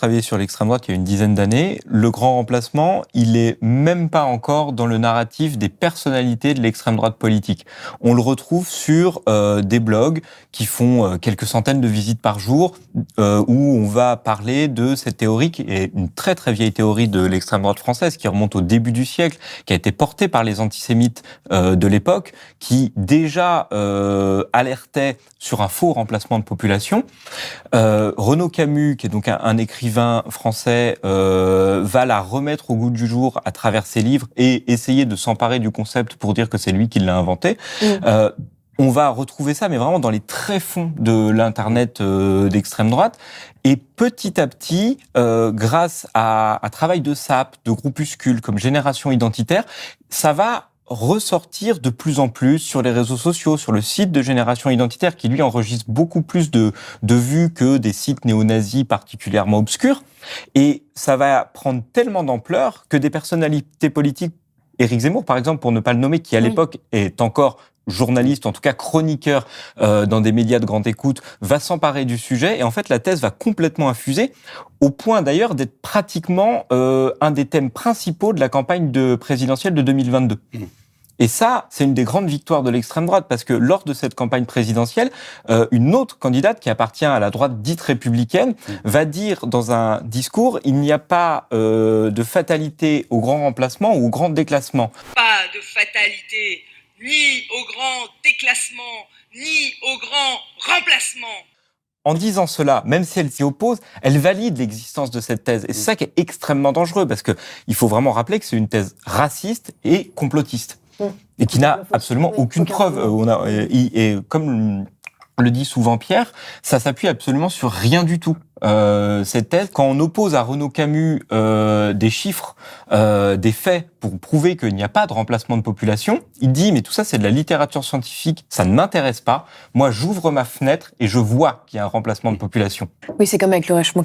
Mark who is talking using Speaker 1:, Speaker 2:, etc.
Speaker 1: Travaillé sur l'extrême droite il y a une dizaine d'années, le grand remplacement, il est même pas encore dans le narratif des personnalités de l'extrême droite politique. On le retrouve sur des blogs qui font quelques centaines de visites par jour, où on va parler de cette théorie qui est une très très vieille théorie de l'extrême droite française, qui remonte au début du siècle, qui a été portée par les antisémites de l'époque, qui déjà alertait sur un faux remplacement de population. Renaud Camus, qui est donc un écrivain français, va la remettre au goût du jour à travers ses livres et essayer de s'emparer du concept pour dire que c'est lui qui l'a inventé. On va retrouver ça, mais vraiment dans les tréfonds de l'Internet d'extrême droite. Et petit à petit, grâce à un travail de sape, de groupuscules comme Génération Identitaire, ça va ressortir de plus en plus sur les réseaux sociaux, sur le site de Génération Identitaire, qui lui enregistre beaucoup plus de vues que des sites néo-nazis particulièrement obscurs. Et ça va prendre tellement d'ampleur que des personnalités politiques, Éric Zemmour par exemple, pour ne pas le nommer, qui à l'époque est encore journaliste, en tout cas chroniqueur dans des médias de grande écoute, va s'emparer du sujet. Et en fait, la thèse va complètement infuser, au point d'ailleurs d'être pratiquement un des thèmes principaux de la campagne présidentielle de 2022. Et ça, c'est une des grandes victoires de l'extrême droite, parce que lors de cette campagne présidentielle, une autre candidate qui appartient à la droite dite républicaine va dire dans un discours: il n'y a pas de fatalité au grand remplacement ou au grand déclassement.
Speaker 2: Pas de fatalité ni au grand déclassement, ni au grand remplacement.
Speaker 1: En disant cela, même si elle s'y oppose, elle valide l'existence de cette thèse. Et c'est ça qui est extrêmement dangereux, parce que il faut vraiment rappeler que c'est une thèse raciste et complotiste. Et qui n'a absolument aucune preuve. Et comme le dit souvent Pierre, ça s'appuie absolument sur rien du tout. Cette thèse, quand on oppose à Renaud Camus des chiffres, des faits pour prouver qu'il n'y a pas de remplacement de population, il dit mais tout ça c'est de la littérature scientifique, ça ne m'intéresse pas. Moi j'ouvre ma fenêtre et je vois qu'il y a un remplacement de population.
Speaker 3: Oui, c'est comme avec le réchauffement